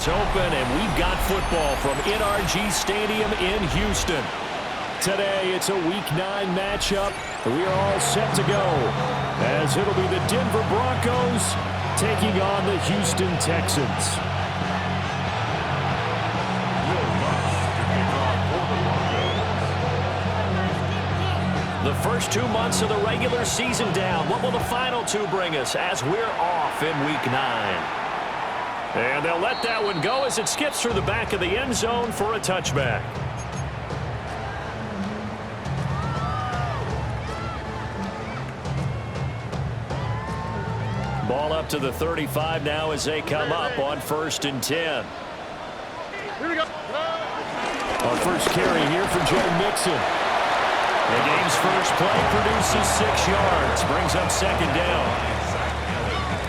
It's open, and we've got football from NRG Stadium in Houston. Today, it's a Week 9 matchup. We are all set to go, as it'll be the Denver Broncos taking on the Houston Texans. The first 2 months of the regular season down. What will the final two bring us as we're off in Week 9? And they'll let that one go as it skips through the back of the end zone for a touchback. Ball up to the 35 now as they come up on 1st and 10. Here we go. Our first carry here for Joe Mixon. The game's first play produces 6 yards, brings up 2nd down.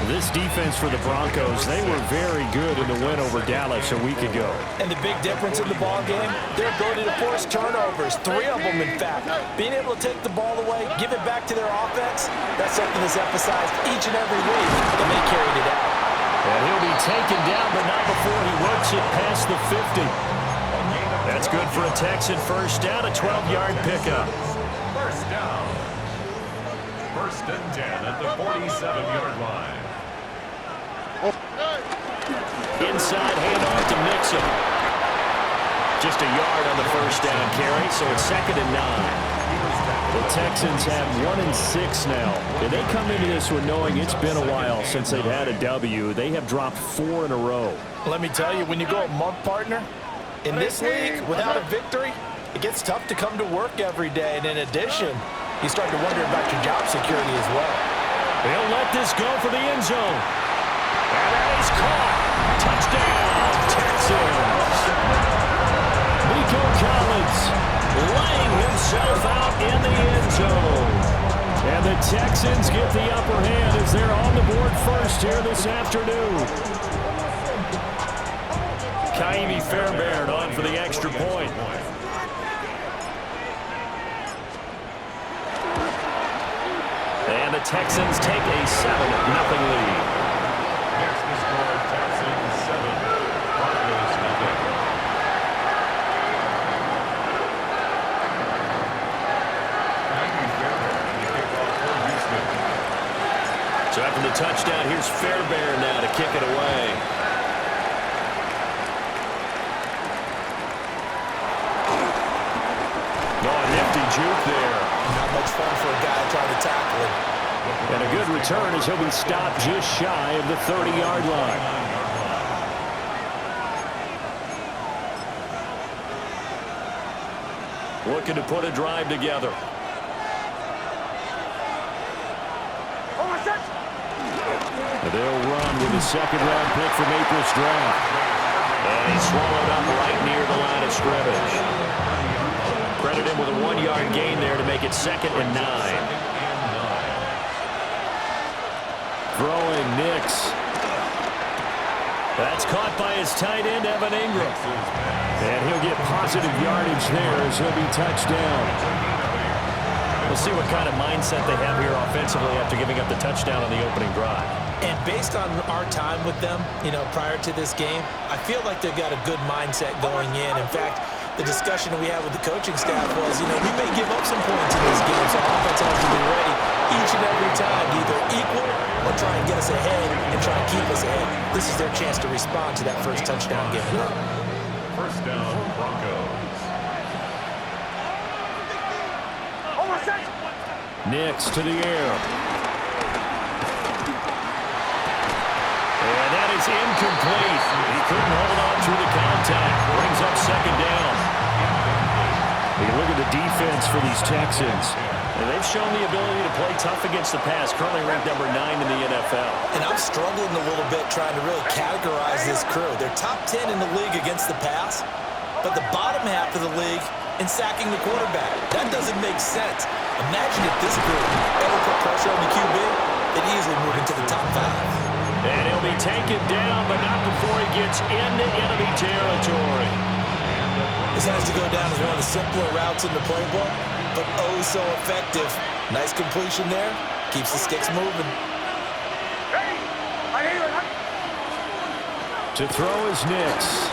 This defense for the Broncos, they were very good in the win over Dallas a week ago. And the big difference in the ball game, their ability to force turnovers, 3 of them in fact. Being able to take the ball away, give it back to their offense, that's something that's emphasized each and every week, and they carried it out. And he'll be taken down, but not before he works it past the 50. That's good for a Texan first down, a 12-yard pickup. First down. 1st and 10 at the 47-yard line. Inside handoff to Mixon. Just a yard on the first down carry, so it's 2nd and 9. The Texans have 1 and 6 now. And they come into this one knowing it's been a while since they've had a W. They have dropped 4 in a row. Let me tell you, when you go a month partner, in this league, without a victory, it gets tough to come to work every day. And in addition, you start to wonder about your job security as well. They'll let this go for the end zone. And that is caught. Touchdown, Texans. Nico Collins laying himself out in the end zone. And the Texans get the upper hand as they're on the board first here this afternoon. Kaimi Fairbairn on for the extra point. And the Texans take a 7-0 lead. Next to score, Texans 7, Broncos 0. So after the touchdown, here's Fairbairn now to kick it away. Oh, a nifty juke there. Not much fun for a guy trying to tackle him. And a good return as he'll be stopped just shy of the 30-yard line. Looking to put a drive together. And they'll run with a 2nd-round pick from April's draft. And he's swallowed up right near the line of scrimmage. Credit him with a 1-yard gain there to make it 2nd and 9. Throwing Nix. That's caught by his tight end, Evan Ingram. And he'll get positive yardage there as he'll be touched down. We'll see what kind of mindset they have here offensively after giving up the touchdown on the opening drive. And based on our time with them, prior to this game, I feel like they've got a good mindset going in. In fact, the discussion we had with the coaching staff was, we may give up some points in this game, so our offense has to be ready each and every time to either equal or try and get us ahead and try and keep us ahead. This is their chance to respond to that first touchdown given up. First down, Broncos. Nix to the air. And that is incomplete. He couldn't hold on through the contact. Brings up 2nd down. You look at the defense for these Texans. And they've shown the ability to play tough against the pass, currently ranked number 9 in the NFL. And I'm struggling a little bit trying to really categorize this crew. They're top 10 in the league against the pass, but the bottom half of the league in sacking the quarterback. That doesn't make sense. Imagine if this group ever put pressure on the QB, they'd easily move into the top 5. And he'll be taken down, but not before he gets into enemy territory. This has to go down as one of the simpler routes in the playbook, but oh so effective. Nice completion there. Keeps the sticks moving. To throw is Nix.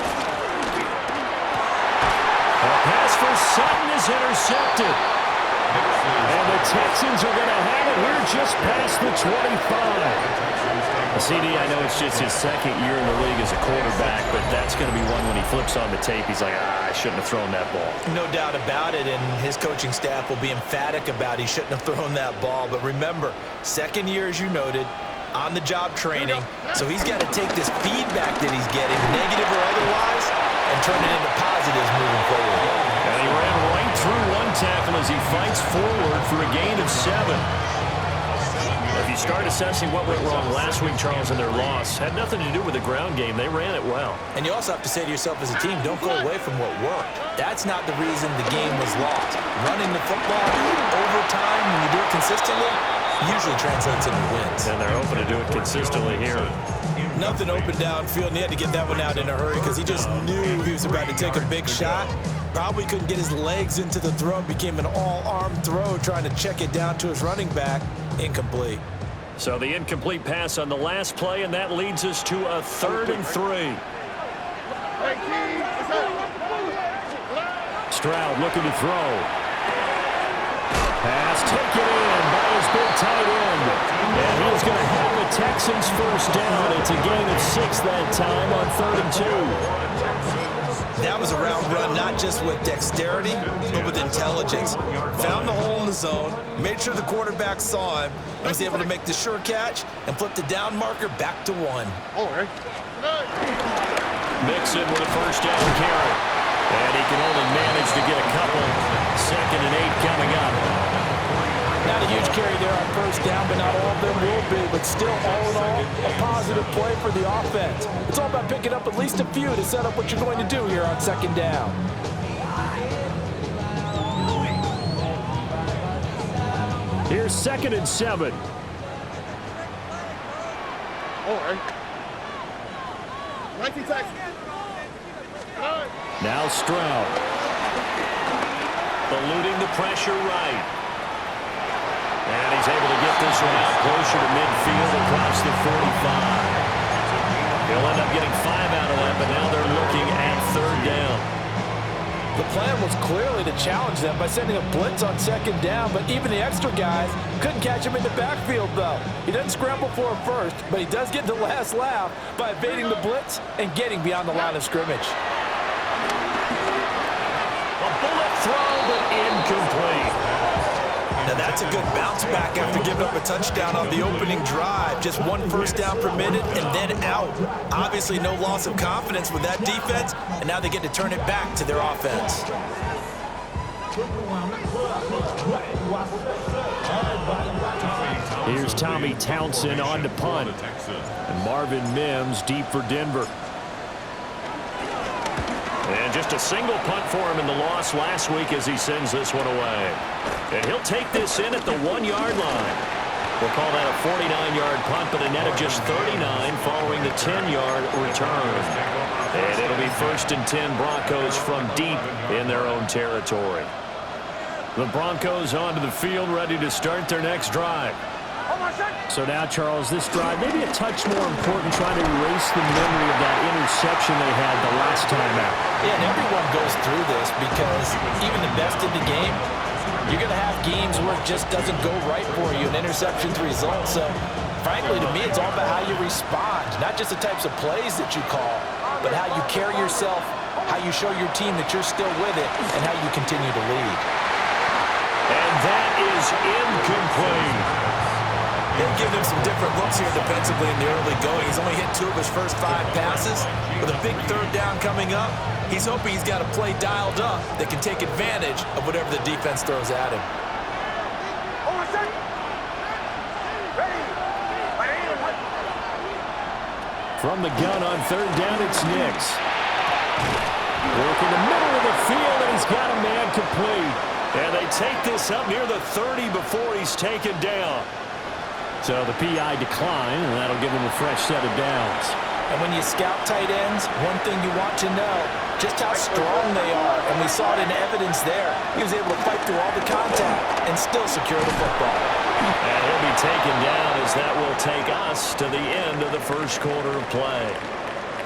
A pass for Sutton is intercepted. And the Texans are going to have it here just past the 25. CD, I know it's just his second year in the league as a quarterback, but that's going to be one when he flips on the tape, he's like, I shouldn't have thrown that ball. No doubt about it, and his coaching staff will be emphatic about he shouldn't have thrown that ball. But remember, second year, as you noted, on-the-job training, so he's got to take this feedback that he's getting, negative or otherwise, and turn it into positives moving forward. And he ran right through one tackle as he fights forward for a gain of 7. If you start assessing what went wrong last week, Charles, in their loss, had nothing to do with the ground game. They ran it well. And you also have to say to yourself as a team, don't go away from what worked. That's not the reason the game was lost. Running the football over time, when you do it consistently, usually translates into wins. And they're open to do it consistently here. Nothing open downfield, and he had to get that one out in a hurry because he just knew he was about to take a big shot. Probably couldn't get his legs into the throw. Became an all-arm throw, trying to check it down to his running back. Incomplete. So the incomplete pass on the last play, and that leads us to a 3rd and 3. Stroud looking to throw. Pass taken in by his big tight end. And he's going to have the Texans first down. It's a gain of 6 that time on 3rd and 2. That was a route run, not just with dexterity, but with intelligence. Found the hole in the zone, made sure the quarterback saw him, and was able to make the sure catch and flip the down marker back to 1. Mixon with a first down carry. And he can only manage to get a couple. 2nd and 8 coming up. Not a huge carry there on first down, but not all of them will be. But still, all in all, a positive play for the offense. It's all about picking up at least a few to set up what you're going to do here on 2nd down. Here's 2nd and 7. Now Stroud. Eluding the pressure right. And he's able to get this one out closer to midfield across the 45. He'll end up getting 5 out of that, but now they're looking at 3rd down. The plan was clearly to challenge them by sending a blitz on 2nd down, but even the extra guys couldn't catch him in the backfield, though. He doesn't scramble for it first, but he does get the last laugh by evading the blitz and getting beyond the line of scrimmage. A bullet throw, but incomplete. Now that's a good bounce back after giving up a touchdown on the opening drive. Just 1 first down per minute and then out. Obviously no loss of confidence with that defense, and now they get to turn it back to their offense. Here's Tommy Townsend on to punt. And Marvin Mims deep for Denver. And just a single punt for him in the loss last week as he sends this one away. And he'll take this in at the 1-yard line. We'll call that a 49-yard punt, but a net of just 39 following the 10-yard return. And it'll be 1st and 10 Broncos from deep in their own territory. The Broncos onto the field, ready to start their next drive. So now, Charles, this drive maybe a touch more important, trying to erase the memory of that interception they had the last time out. Yeah, and everyone goes through this because even the best in the game, you're going to have games where it just doesn't go right for you, and interceptions result. So, frankly, to me, it's all about how you respond, not just the types of plays that you call, but how you carry yourself, how you show your team that you're still with it, and how you continue to lead. And that is incomplete. They've given him some different looks here defensively in the early going. He's only hit 2 of his first 5 passes. With a big 3rd down coming up, he's hoping he's got a play dialed up that can take advantage of whatever the defense throws at him. From the gun on 3rd down, it's Nix. Working the middle of the field, and he's got a man complete. And they take this up near the 30 before he's taken down. So the PI decline, and that'll give him a fresh set of downs. And when you scout tight ends, one thing you want to know, just how strong they are. And we saw it in evidence there. He was able to fight through all the contact and still secure the football. And he'll be taken down as that will take us to the end of the first quarter of play.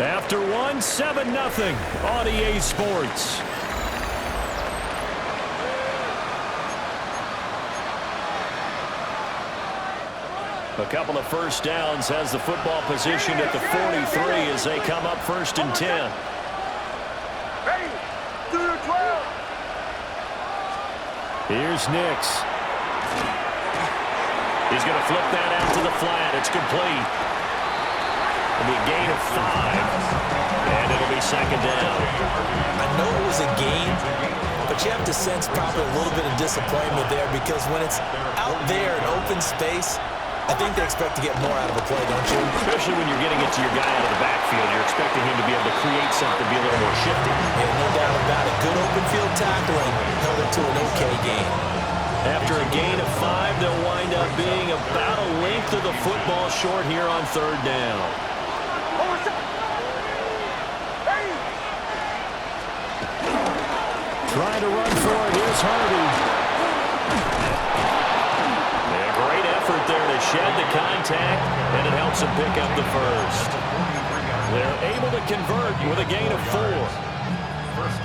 After one, 7-0 on EA Sports. A couple of first downs has the football positioned at the 43 as they come up 1st and 10. Hey, do your 12. Here's Nix. He's going to flip that out to the flat. It's complete. It'll be a gain of 5. And it'll be 2nd down. I know it was a gain, but you have to sense probably a little bit of disappointment there because when it's out there in open space, I think they expect to get more out of a play, don't you? Especially when you're getting it to your guy out of the backfield. You're expecting him to be able to create something, be a little more shifty. Yeah, no doubt about it. Good open field tackling held it to an okay gain. After a gain of 5, they'll wind up being about a length of the football short here on 3rd down. Trying to run for it. Here's Hardy. And a great effort there to shed the contact, and it helps him pick up the first. They're able to convert with a gain of 4.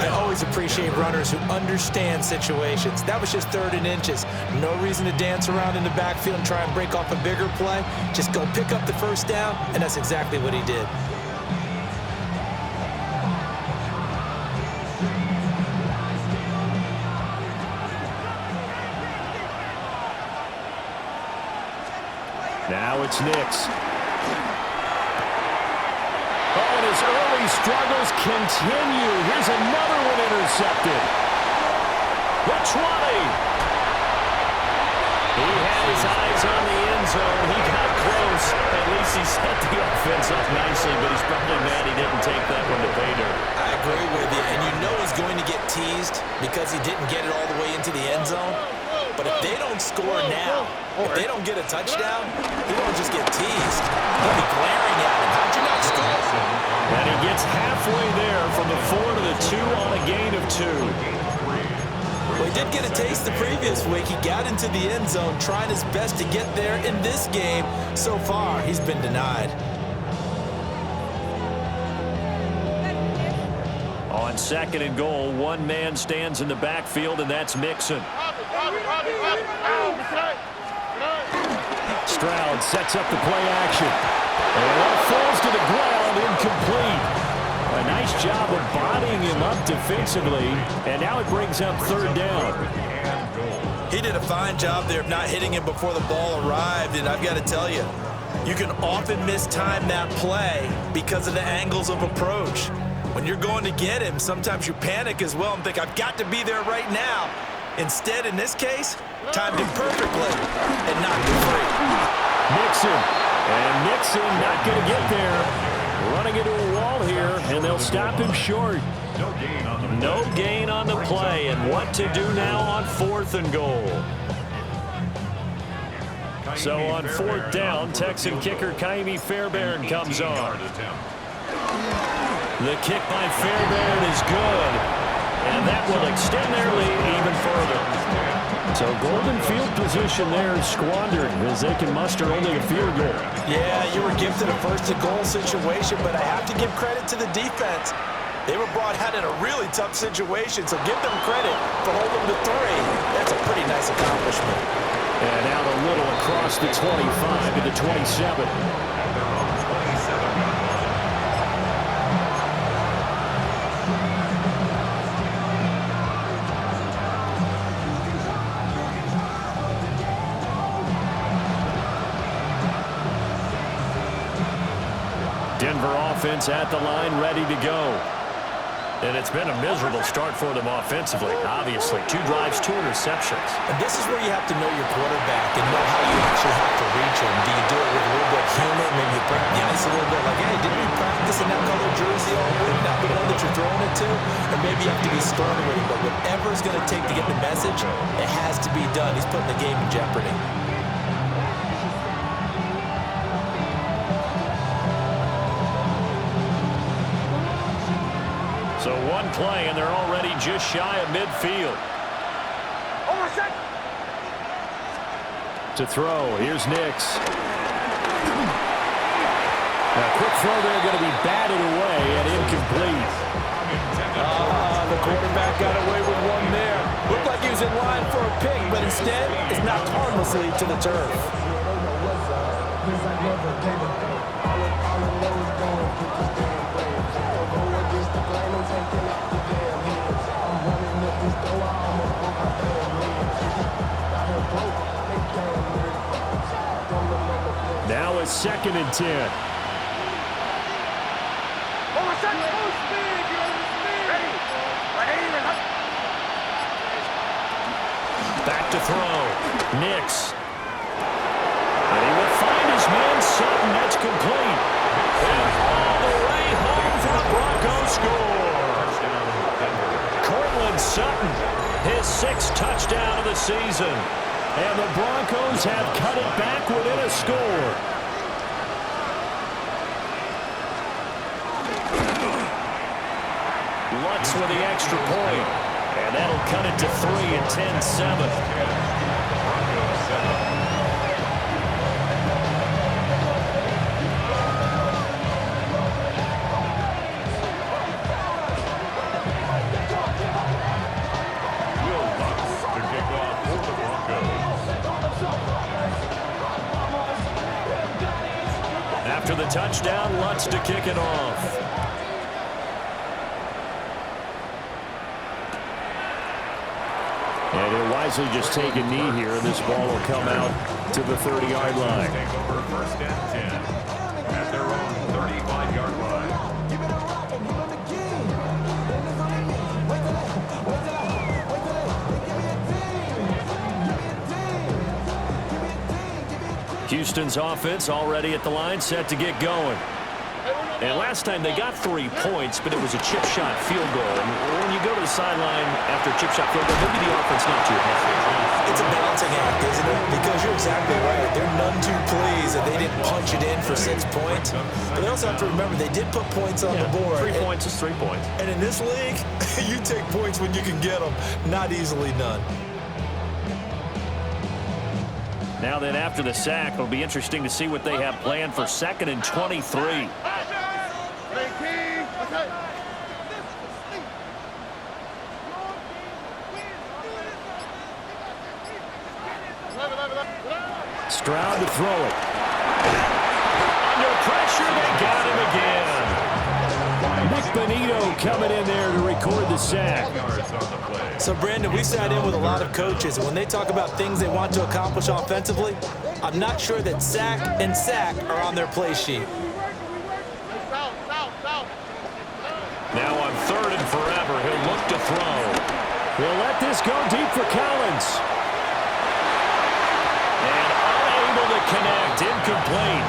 I always appreciate runners who understand situations. That was just 3rd and inches. No reason to dance around in the backfield and try and break off a bigger play. Just go pick up the first down, and that's exactly what he did. Now it's Nix. Oh, and his early struggles continue. Here's another one intercepted. The 20. He had his eyes on the end zone. He got close. At least he set the offense up nicely, but he's probably mad he didn't take that one to pay dirt. I agree with you, and you know he's going to get teased because he didn't get it all the way into the end zone. But if they don't score now, if they don't get a touchdown, he won't just get teased. He'll be glaring at him. How'd you not score? And he gets halfway there from the 4 to the 2 on a gain of 2. Well, he did get a taste the previous week. He got into the end zone trying his best to get there in this game. So far, he's been denied. On 2nd and goal, one man stands in the backfield, and that's Mixon. Stroud sets up the play action. And that falls to the ground, incomplete. A nice job of bodying him up defensively, and now it brings up 3rd down. He did a fine job there of not hitting him before the ball arrived, and I've got to tell you, you can often mistime that play because of the angles of approach. When you're going to get him, sometimes you panic as well and think, I've got to be there right now. Instead, in this case, timed him perfectly and knocked him free. Nixon. And Nixon not going to get there. Running into a wall here, and they'll stop him short. No gain on the play, and what to do now on 4th and goal. So on 4th down, Texan kicker Kaimi Fairbairn comes on. The kick by Fairbairn is good, and that will extend their lead even further. So golden field position there is squandered as they can muster only a field goal. Yeah, you were gifted a 1st and goal situation, but I have to give credit to the defense. They were brought out in a really tough situation, so give them credit for holding the 3. That's a pretty nice accomplishment. And out a little across the 25 to the 27. Denver offense at the line, ready to go. And it's been a miserable start for them offensively, obviously. 2 drives, 2 interceptions. And this is where you have to know your quarterback and know how you actually have to reach him. Do you do it with a little bit of humor? Maybe you break the ice a little bit like, hey, didn't we practice in that color jersey all week? Not the one that you're throwing it to? Or maybe you have to be stern with him. But whatever it's going to take to get the message, it has to be done. He's putting the game in jeopardy. So one play, and they're already just shy of midfield. To throw, here's Nix. A quick throw there going to be batted away and incomplete. The quarterback got away with one there. Looked like he was in line for a pick, but instead is knocked harmlessly to the turf. Now it's 2nd and 10. Back to throw. Nix. And he will find his man Sutton. That's complete. And all the way home for the Broncos score. Cortland Sutton, his 6th touchdown of the season. And the Broncos have cut it back within a score. Lutz with the extra point. And that'll cut it to 3 and 10-7. After the touchdown, Lutz to kick it off. And he'll wisely just take a knee here, and this ball will come out to the 30-yard line. Take over 1st and 10 at their own 35-yard line. Houston's offense already at the line, set to get going. And last time they got 3 points, but it was a chip shot field goal. And when you go to the sideline after a chip shot field goal, maybe the offense not too happy. It's a balancing act, isn't it? Because you're exactly right. They're none too pleased that they didn't punch it in for 6 points. But they also have to remember they did put points on the board. 3 points is 3 points. And in this league, you take points when you can get them, not easily done. Now then, after the sack, it'll be interesting to see what they have planned for 2nd and 23. Stroud to throw it. Under pressure, they got him again. Nick Bonito coming in there to record the sack. So, Brandon, we sat in with a lot of coaches, and when they talk about things they want to accomplish offensively, I'm not sure that sack and sack are on their play sheet. Now on 3rd and forever, he'll look to throw. He'll let this go deep for Collins. And unable to connect, incomplete.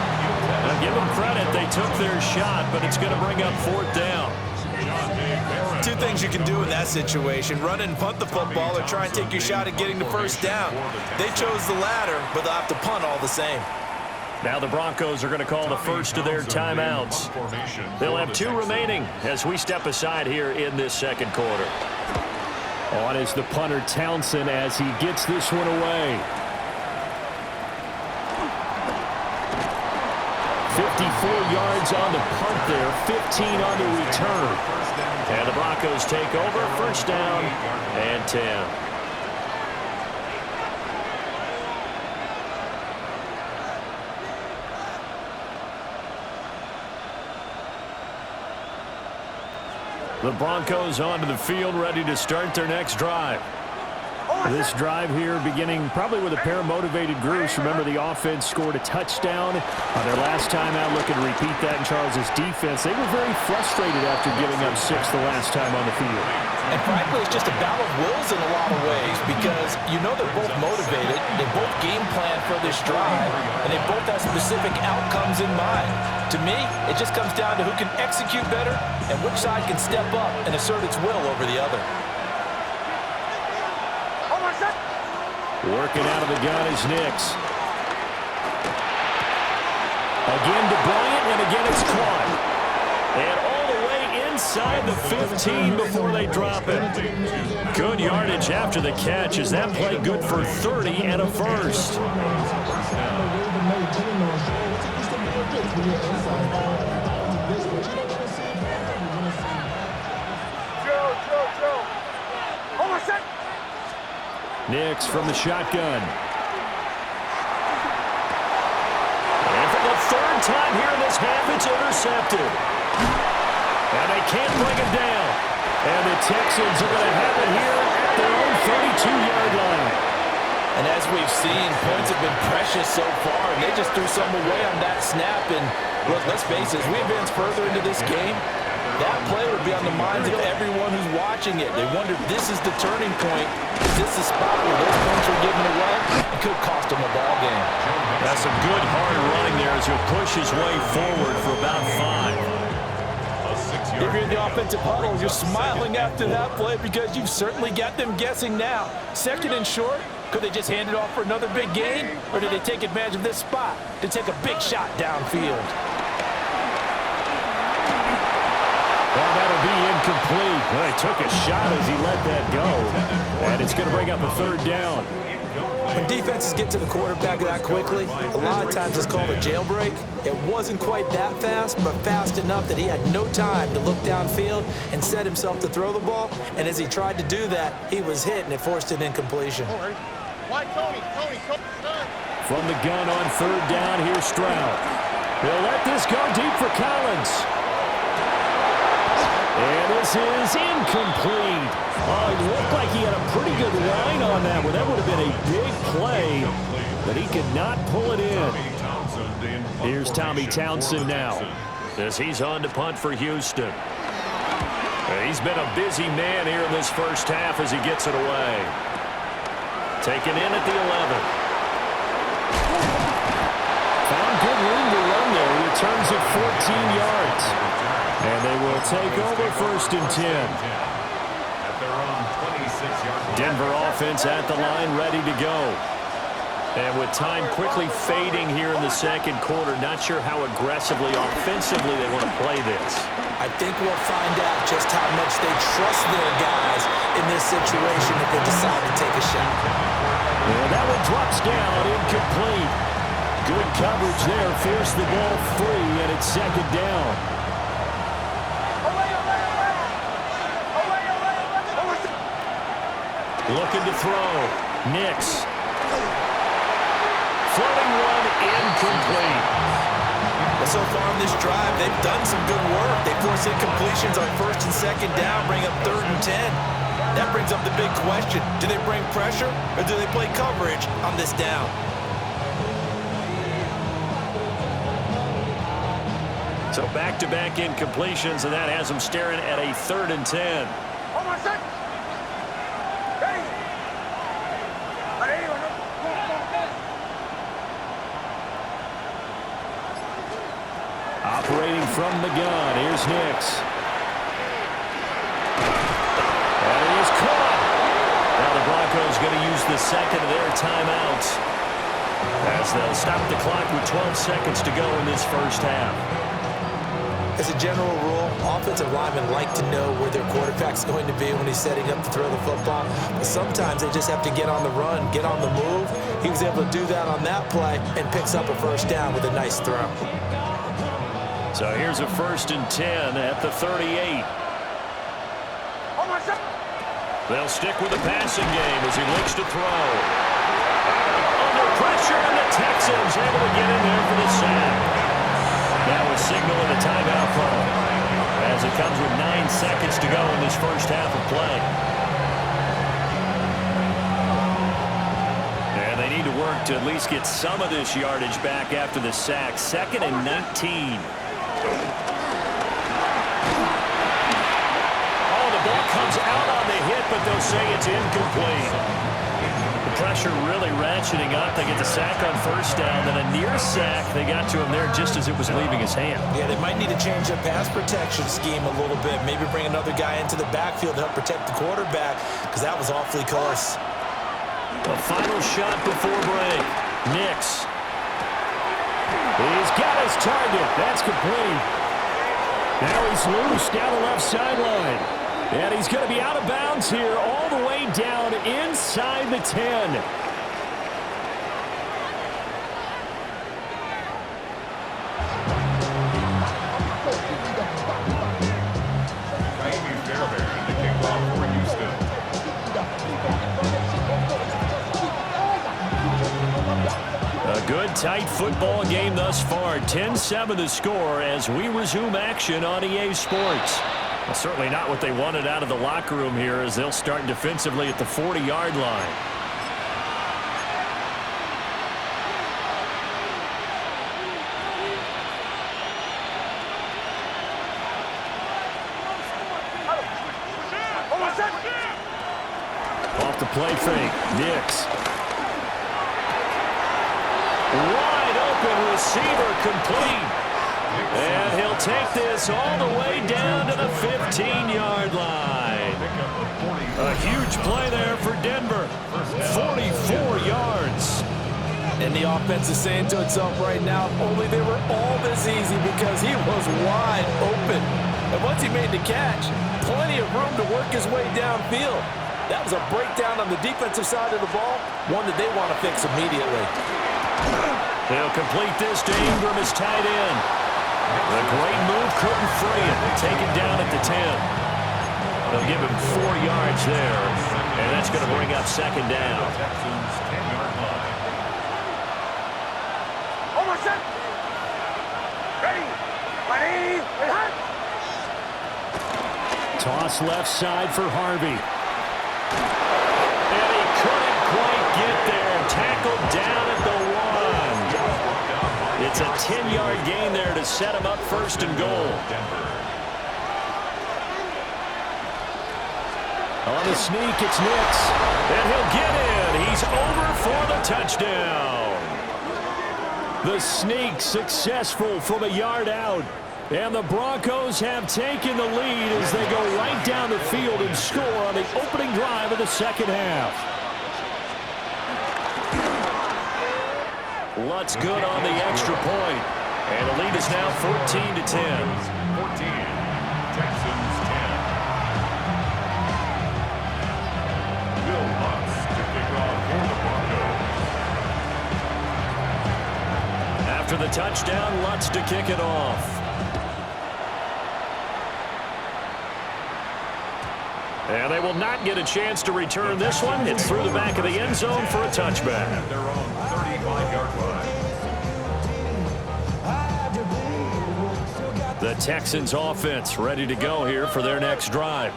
Now give them credit, they took their shot, but it's going to bring up 4th down. 2 things you can do in that situation: run and punt the football, or try and take your shot at getting the 1st down. They chose the latter, but they'll have to punt all the same. Now the Broncos are going to call the first of their timeouts. They'll have 2 remaining as we step aside here in this 2nd quarter. On is the punter Townsend as he gets this one away. 54 yards on the punt there, 15 on the return. And the Broncos take over, 1st down and 10. The Broncos onto the field, ready to start their next drive. This drive here beginning probably with a pair of motivated groups. Remember, the offense scored a touchdown on their last time out, looking to repeat that in Charles' defense. They were very frustrated after giving up 6 the last time on the field. And frankly, it's just a battle of wills in a lot of ways, because you know they're both motivated, they both game plan for this drive, and they both have specific outcomes in mind. To me, it just comes down to who can execute better and which side can step up and assert its will over the other. Working out of the gun is Nix. Again to Bryant, and again it's caught. And all the way inside the 15 before they drop it. Good yardage after the catch. Is that play good for 30 and a first? Nix from the shotgun. And for the third time here in this half, it's intercepted. And they can't bring him down. And the Texans are going to have it here at their own 32-yard line. And as we've seen, points have been precious so far, and they just threw some away on that snap. And look, let's face it, as we advance further into this game, that play would be on the minds of everyone who's watching it. They wonder if this is the turning point. Is this the spot where those points are given away? It could cost them a ball game. That's some good hard running there as he'll push his way forward for about 5. If you're in the offensive huddle, you're smiling after that play because you've certainly got them guessing now. Second and short, could they just hand it off for another big gain? Or did they take advantage of this spot to take a big shot downfield? Well, that'll be incomplete. Well, he took a shot as he let that go. And it's going to bring up a third down. When defenses get to the quarterback that quickly, a lot of times it's called a jailbreak. It wasn't quite that fast, but fast enough that he had no time to look downfield and set himself to throw the ball. And as he tried to do that, he was hit, and it forced an incompletion. From the gun on third down, here's Stroud. He'll let this go deep for Collins. And this is incomplete. Oh, it looked like he had a pretty good line on that one. That would have been a big play, but he could not pull it in. Here's Tommy Townsend now, as he's on to punt for Houston. He's been a busy man here in this first half as he gets it away. Taken in at the 11. Found good room to run there. He returns it 14 yards. And they will take over first and 10. Denver offense at the line, ready to go. And with time quickly fading here in the second quarter, not sure how aggressively, offensively they want to play this. I think we'll find out just how much they trust their guys in this situation if they decide to take a shot. And that one drops down, incomplete. Good coverage there, forced the ball free, and it's second down. Looking to throw. Nix. Floating one, incomplete. Well, so far in this drive, they've done some good work. They force incompletions on first and second down, bring up third and 10. That brings up the big question. Do they bring pressure, or do they play coverage on this down? So back-to-back incompletions, and that has them staring at a third and 10. Hold on a second. Operating from the gun, here's Nix. And he is caught. Now the Broncos going to use the second of their timeouts as they'll stop the clock with 12 seconds to go in this first half. As a general rule, offensive linemen like to know where their quarterback's going to be when he's setting up to throw the football. But sometimes they just have to get on the run, get on the move. He was able to do that on that play and picks up a first down with a nice throw. So here's a first and 10 at the 38. They'll stick with the passing game as he looks to throw. Under pressure, and the Texans able to get in there for the sack. Now a signal and a timeout call as it comes with 9 seconds to go in this first half of play. And they need to work to at least get some of this yardage back after the sack. Second and 19. Oh, the ball comes out on the hit, but they'll say it's incomplete. The pressure really ratcheting up. They get the sack on first down, then a near sack. They got to him there just as it was leaving his hand. Yeah, they might need to change their pass protection scheme a little bit. Maybe bring another guy into the backfield to help protect the quarterback, because that was awfully close. The final shot before break. Nix. He's got his target. That's complete. Now he's loose down the left sideline. And he's going to be out of bounds here all the way down inside the 10. tight football game thus far. 10-7 the score as we resume action on EA Sports. Well, certainly not what they wanted out of the locker room here as they'll start defensively at the 40-yard line. Off the play fake. Nix. Wide open receiver complete. And he'll take this all the way down to the 15-yard line. A huge play there for Denver. 44 yards. And the offense is saying to itself right now, if only they were all this easy, because he was wide open. And once he made the catch, plenty of room to work his way downfield. That was a breakdown on the defensive side of the ball, one that they want to fix immediately. They'll complete this to Ingram as tight end. The great move couldn't free it. Take it down at the 10. They'll give him 4 yards there, and that's going to bring up second down. Texans 10-yard line. Almost set. Ready. Ready. Hot. Toss left side for Harvey. And he couldn't quite get there. Tackled down at the 1. It's a 10-yard gain there to set him up first and goal. On the sneak, it's Nix. And he'll get in. He's over for the touchdown. The sneak successful from a yard out. And the Broncos have taken the lead as they go right down the field and score on the opening drive of the second half. Lutz good on the extra point. And the lead is now 14-10. 14. Texans 10. Will Lutz to kick off for the Broncos. After the touchdown, Lutz to kick it off. And they will not get a chance to return this one. It's through the back of the end zone for a touchback. At their own 35-yard line. The Texans offense ready to go here for their next drive.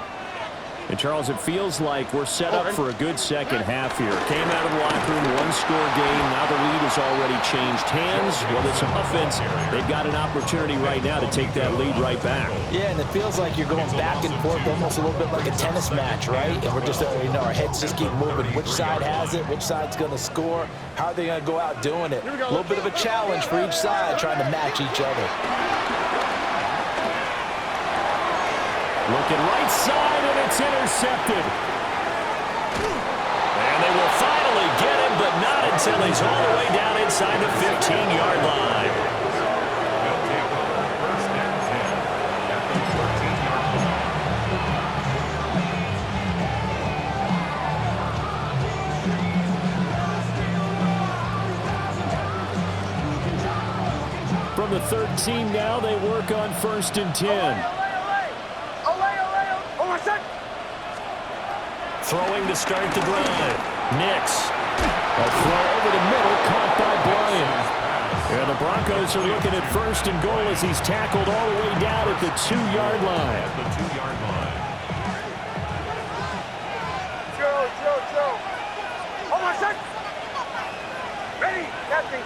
And Charles, it feels like we're set up for a good second half here. Came out of the locker room, one-score game. Now the lead has already changed hands. Well, there's some offense. They've got an opportunity right now to take that lead right back. Yeah, and it feels like you're going back and forth almost a little bit like a tennis match, right? And we're just, our heads just keep moving. Which side has it? Which side's going to score? How are they going to go out doing it? A little bit of a challenge for each side trying to match each other. Looking right side, and it's intercepted. And they will finally get him, but not until he's all the way down inside the 15-yard line. They'll take over first and 10 at the 14-yard line. From the 13 now, they work on first and 10. Throwing to start the drive. Nix. A throw over the middle, caught by Bryant. And the Broncos are looking at first and goal as he's tackled all the way down at the 2-yard line. At the 2-yard line. Joe. Almost set. Ready. Captain.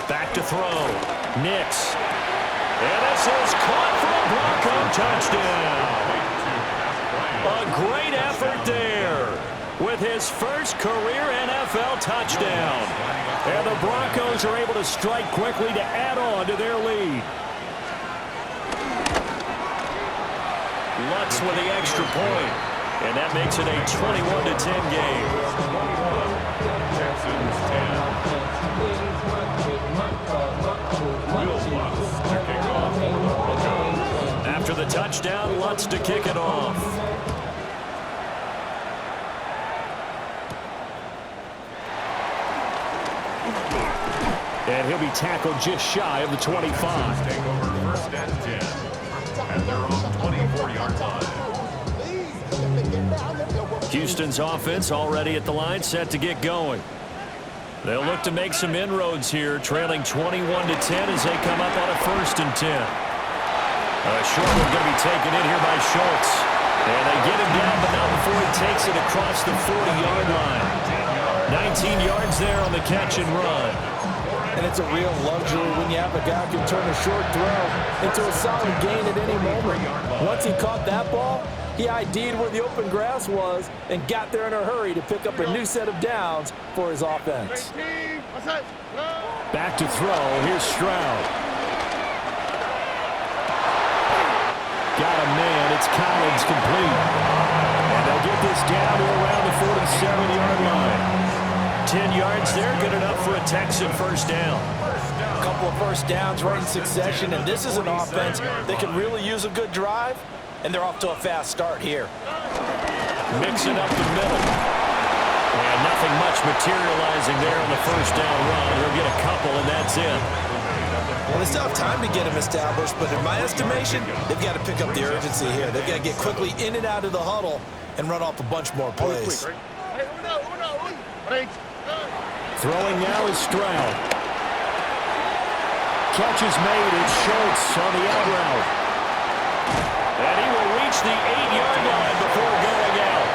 Back to throw. Nix. And this is caught for a Bronco touchdown. A great effort there with his first career NFL touchdown. And the Broncos are able to strike quickly to add on to their lead. Lutz with the extra point. And that makes it a 21-10 game. Texans 10. Will Lutz to kick off for the Broncos. After the touchdown, Lutz to kick it off. And he'll be tackled just shy of the 25. Take over first and 10 at their own 24-yard line. Houston's offense already at the line, set to get going. They'll look to make some inroads here, trailing 21-10 as they come up on a 1st and 10. Short one going to be taken in here by Schultz. And they get him down, but not before he takes it across the 40-yard line. 19 yards there on the catch and run. And it's a real luxury when you have a guy who can turn a short throw into a solid gain at any moment. Once he caught that ball, he ID'd where the open grass was and got there in a hurry to pick up a new set of downs for his offense. Back to throw. Here's Stroud. Got a man. It's Collins complete. And they'll get this down to around the 47-yard line. 10 yards there, good enough for a Texan 1st down. A couple of 1st downs right in succession, and this is an offense that could really use a good drive, and they're off to a fast start here. Mixing up the middle. And nothing much materializing there on the 1st down run. He'll get a couple, and that's it. Well, they still have time to get him established, but in my estimation, they've got to pick up the urgency here. They've got to get quickly in and out of the huddle and run off a bunch more plays. Throwing now is Stroud. Catch is made. It's Schultz on the out route. And he will reach the 8-yard line before going out.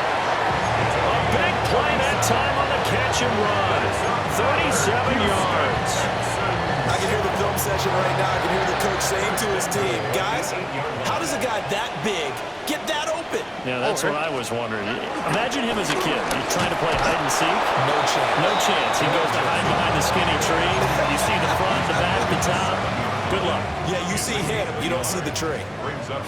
A big play that time on the catch and run. 37 yards. I can hear the film session right now. I can hear the coach saying to his team, guys, how does a guy that big get that open? Yeah, that's what I was wondering. Imagine him as a kid. He's trying to play hide and seek. No chance. No chance. He goes to hide behind the skinny tree. You see the front, the back, the top. Good luck. Yeah, you see him. You don't see the tree.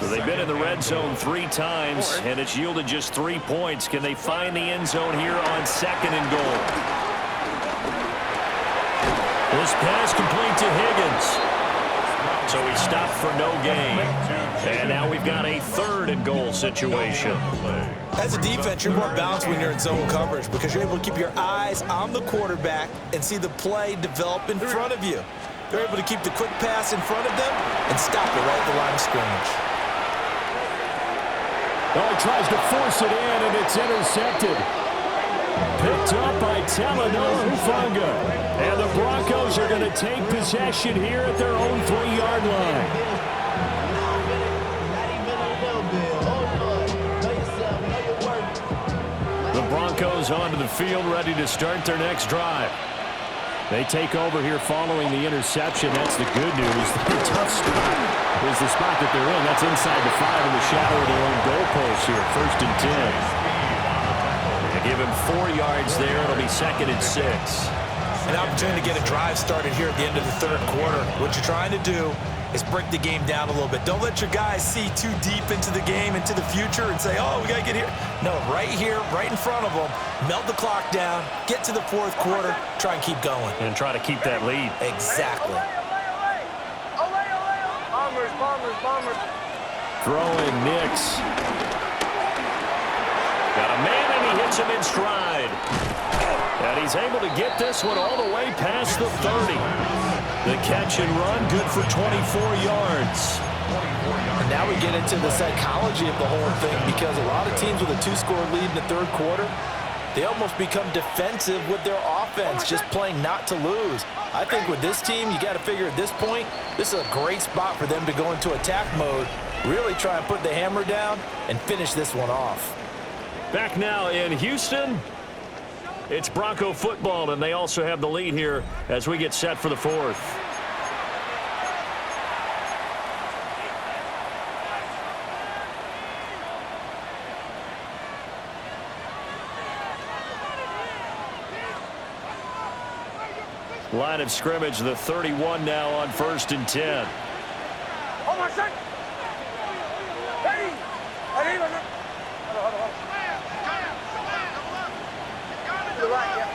So they've been in the red zone 3 times, and it's yielded just 3 points. Can they find the end zone here on 2nd and goal? This pass complete to Higgins. So he stopped for no gain. And now we've got a 3rd and goal situation. As a defense, you're more balanced when you're in zone coverage because you're able to keep your eyes on the quarterback and see the play develop in front of you. They're able to keep the quick pass in front of them and stop it right at the line of scrimmage. Oh, he tries to force it in, and it's intercepted. Picked up by Talanoa Hufanga. And the Broncos are going to take possession here at their own 3-yard line. The Broncos onto the field, ready to start their next drive. They take over here following the interception. That's the good news. The tough spot is the spot that they're in. That's inside the 5 in the shadow of their own goalpost here. 1st and 10. They give him 4 yards there. It'll be 2nd and 6. An opportunity to get a drive started here at the end of the 3rd quarter. What you're trying to do is break the game down a little bit. Don't let your guys see too deep into the game, into the future, and say, oh, we got to get here. No, right here, right in front of them, melt the clock down, get to the 4th quarter, try and keep going. And try to keep that lead. Exactly. Bombers. Throwing Nix. Got a man, and he hits him in stride. And he's able to get this one all the way past the 30. The catch and run, good for 24 yards. And now we get into the psychology of the whole thing because a lot of teams with a 2-score lead in the 3rd quarter, they almost become defensive with their offense, just playing not to lose. I think with this team, you got to figure at this point, this is a great spot for them to go into attack mode, really try and put the hammer down and finish this one off. Back now in Houston, it's Bronco football, and they also have the lead here as we get set for the 4th. Line of scrimmage, the 31 now on 1st and 10. Hold on, set. Ready. Hold on. To the right, yeah.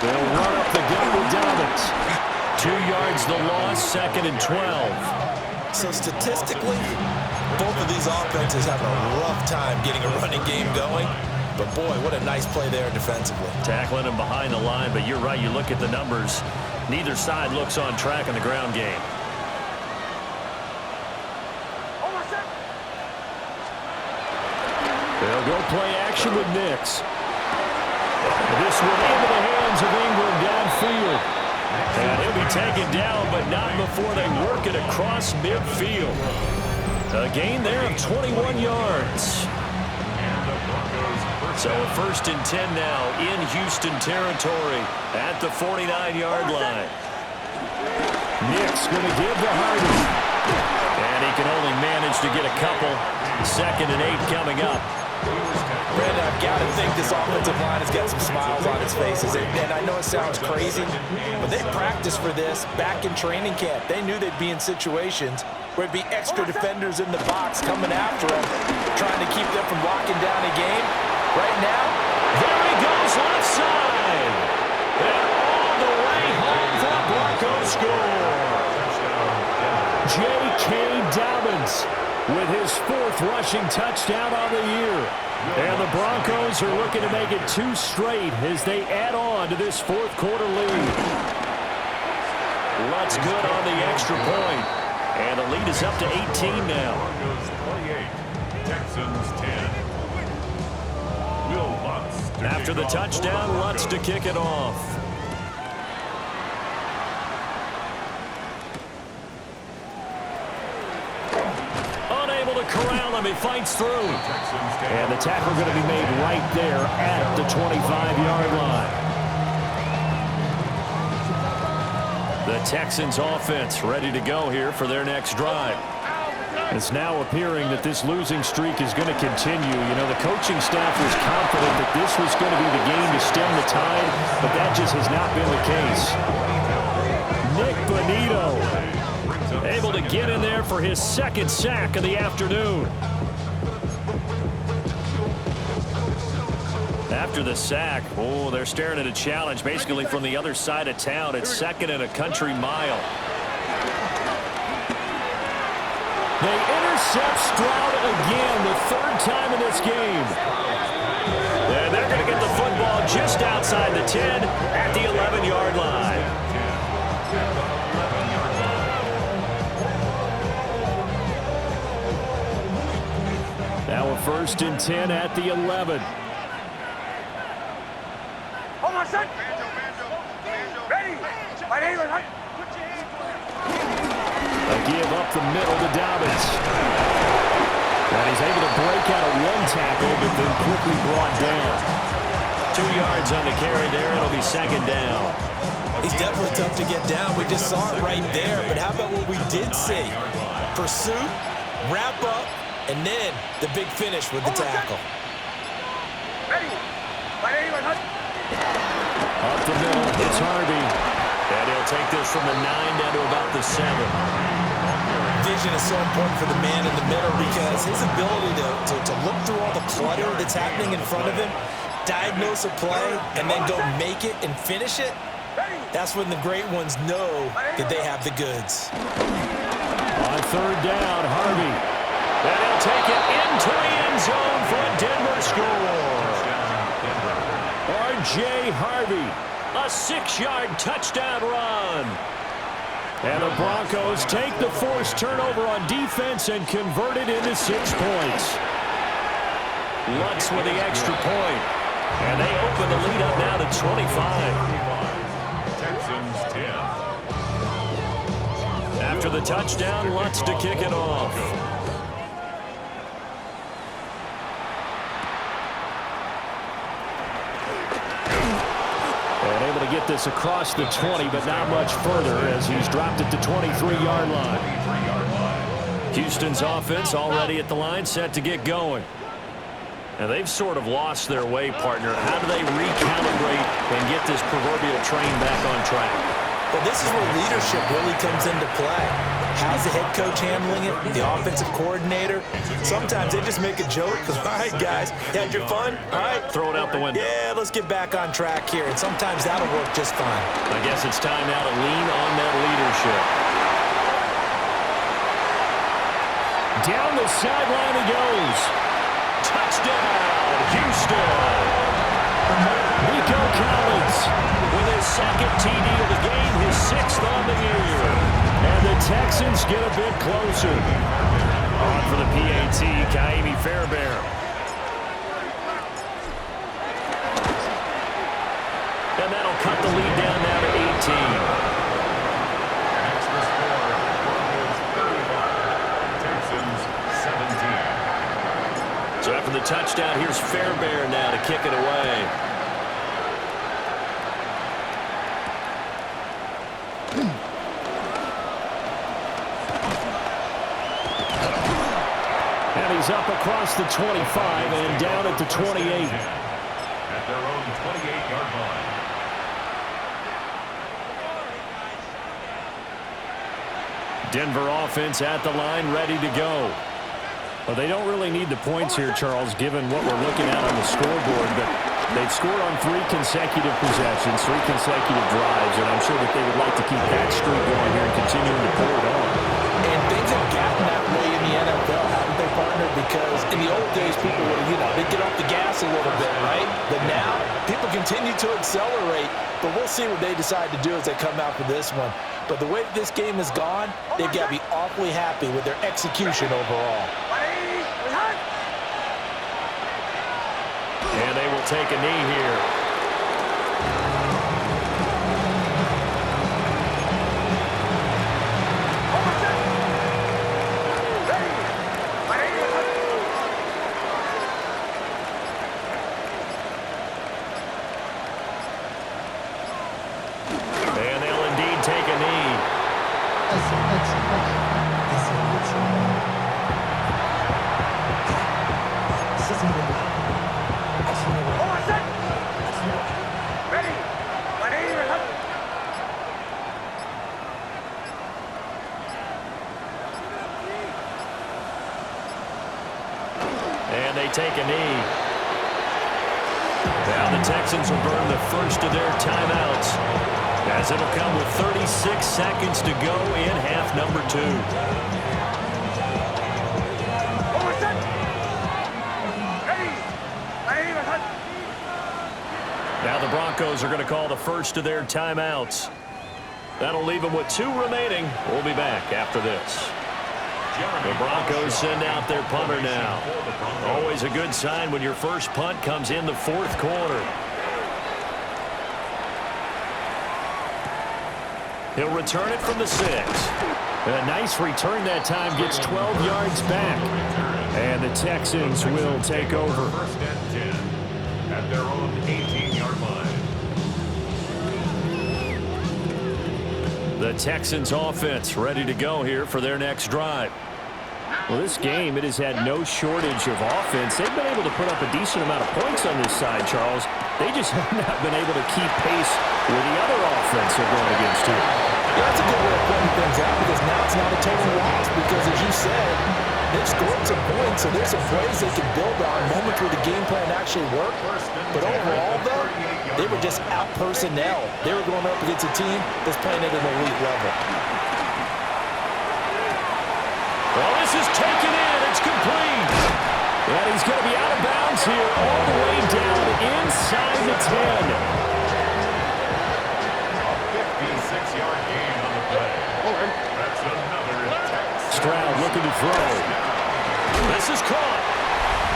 They'll run up the gut with Dobbins. 2 yards the loss, 2nd and 12. So statistically, both of these offenses have a rough time getting a running game going. But, boy, what a nice play there defensively. Tackling him behind the line, but you're right. You look at the numbers. Neither side looks on track in the ground game. They'll They'll go play action with Nix. This one into the hands of Ingram downfield. And he'll be taken down, but not before they work it across midfield. A gain there of 21 yards. So a 1st and 10 now in Houston territory at the 49-yard line. Nix going to give to Hardy. And he can only manage to get a couple. 2nd and 8 coming up. Brandon, I've got to think this offensive line has got some smiles on its faces. And I know it sounds crazy, but they practiced for this back in training camp. They knew they'd be in situations where it'd be extra defenders in the box coming after them, trying to keep them from locking down a game. Right now, there he goes left side. And all the way home for a Broncos score. J.K. Dobbins with his 4th rushing touchdown on the year. And the Broncos are looking to make it 2 straight as they add on to this 4th quarter lead. Lutz good on the extra point. And the lead is up to 18 now. Broncos 28, Texans 10. Will Lutz after the touchdown, Lutz to kick it off. Unable to corral him, he fights through. And the tackle going to be made right there at the 25-yard line. The Texans offense ready to go here for their next drive. It's now appearing that this losing streak is going to continue. You know, the coaching staff was confident that this was going to be the game to stem the tide, but that just has not been the case. Nick Bonito able to get in there for his 2nd sack of the afternoon. After the sack, oh, they're staring at a challenge basically from the other side of town. It's 2nd and a country mile. They intercept Stroud again, the 3rd time in this game. And they're going to get the football just outside the 10 at the 11-yard line. Now a 1st and 10 at the 11. Hold on, son. Ready. My name is... A give up the middle to Dobbins. And he's able to break out of 1 tackle, but then quickly brought down. 2 yards on the carry there. It'll be 2nd down. he's definitely tough to get down. We just saw it right there. But how about what we did see? Pursuit, wrap up, and then the big finish with the tackle. Up the middle, it's Harvey. And he'll take this from the 9 down to about the 7. Vision is so important for the man in the middle because his ability to look through all the clutter that's happening in front of him, diagnose a play, and then go make it and finish it, that's when the great ones know that they have the goods. On 3rd down, Harvey. And he'll take it into the end zone for a Denver score. R.J. Harvey, a 6-yard touchdown run. And the Broncos take the forced turnover on defense and convert it into 6 points. Lutz with the extra point. And they open the lead up now to 25. Texans 10. After the touchdown, Lutz to kick it off. And able to get this across the 20, but not much further as he's dropped it to 23-yard line. Houston's offense already at the line, set to get going. And they've sort of lost their way, partner. How do they recalibrate and get this proverbial train back on track? Well, this is where leadership really comes into play. How's the head coach handling it? The offensive coordinator? Sometimes they just make a joke. All right, guys, you had your fun? All right. Throw it out the window. Yeah, let's get back on track here. And sometimes that'll work just fine. I guess it's time now to lean on that leadership. Down the sideline he goes. Touchdown, Houston. Nico Collins with his 2nd TD of the game, his 6th on the year. And the Texans get a bit closer. On for the PAT, Kaimi Fairbairn. And that'll cut the lead down now to 18. Extra score, Broncos 35, Texans 17. So after the touchdown, here's Fairbairn now to kick it away. And he's up across the 25 and down at the 28. At their own 28-yard line. Denver offense at the line, ready to go. Well, they don't really need the points here, Charles, given what we're looking at on the scoreboard. But they've scored on 3 consecutive possessions, 3 consecutive drives, and I'm sure that they would like to keep that streak going here and continuing to pour it on. And things have gotten that way in the NFL, haven't they, partner? Because in the old days, people would, they'd get off the gas a little bit, right? But now, people continue to accelerate. But we'll see what they decide to do as they come out for this one. But the way this game has gone, they've got to be awfully happy with their execution overall. And they will take a knee here. And they'll indeed take a knee. And they take a knee. Now the Texans will burn the first of their timeouts, as it'll come with 36 seconds to go in half number 2. Now the Broncos are going to call the first of their timeouts. That'll leave them with 2 remaining. We'll be back after this. The Broncos send out their punter now. Always a good sign when your first punt comes in the 4th quarter. He'll return it from the 6. A nice return that time, gets 12 yards back. And the Texans will take over. First and 10 at their own 18-yard line. The Texans offense ready to go here for their next drive. Well, this game, it has had no shortage of offense. They've been able to put up a decent amount of points on this side, Charles. They just have not been able to keep pace with the other offense they're going against here. Yeah, that's a good way of pointing things out, because now it's not a total loss, because as you said, they've scored some points, so there's some plays they can build on, moments where the game plan actually worked. But overall, though, they were just out personnel. They were going up against a team that's playing at an elite level. Well, this is taken in. It's complete. And he's going to be out of bounds here all the way down inside the 10. A 56-yard gain on the play. That's another Texans. Stroud looking to throw. This is caught.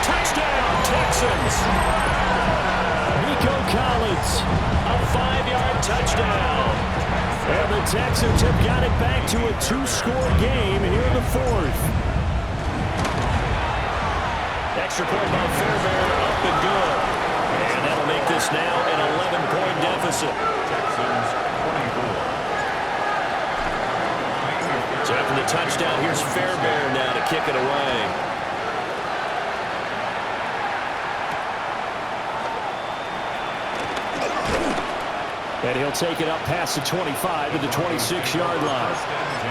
Touchdown, Texans. Nico Collins, a 5-yard touchdown. And the Texans have got it back to a 2-score game here in the 4th. Extra point by Fairbairn, up and good. And that'll make this now an 11-point deficit. Texans 24. So after the touchdown, here's Fairbairn now to kick it away. And he'll take it up past the 25 to the 26-yard line. First and 10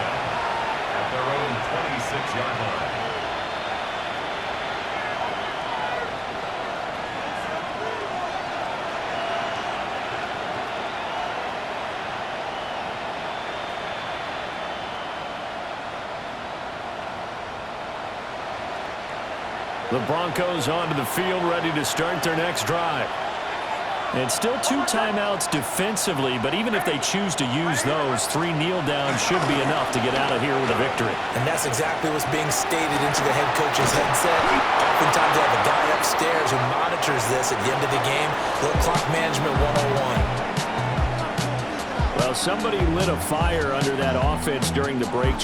at their own 26-yard line. The Broncos onto the field, ready to start their next drive. And still 2 timeouts defensively, but even if they choose to use those, 3 kneel downs should be enough to get out of here with a victory. And that's exactly what's being stated into the head coach's headset. Oftentimes they have a guy upstairs who monitors this at the end of the game. Little clock management 101. Well, somebody lit a fire under that offense during the break.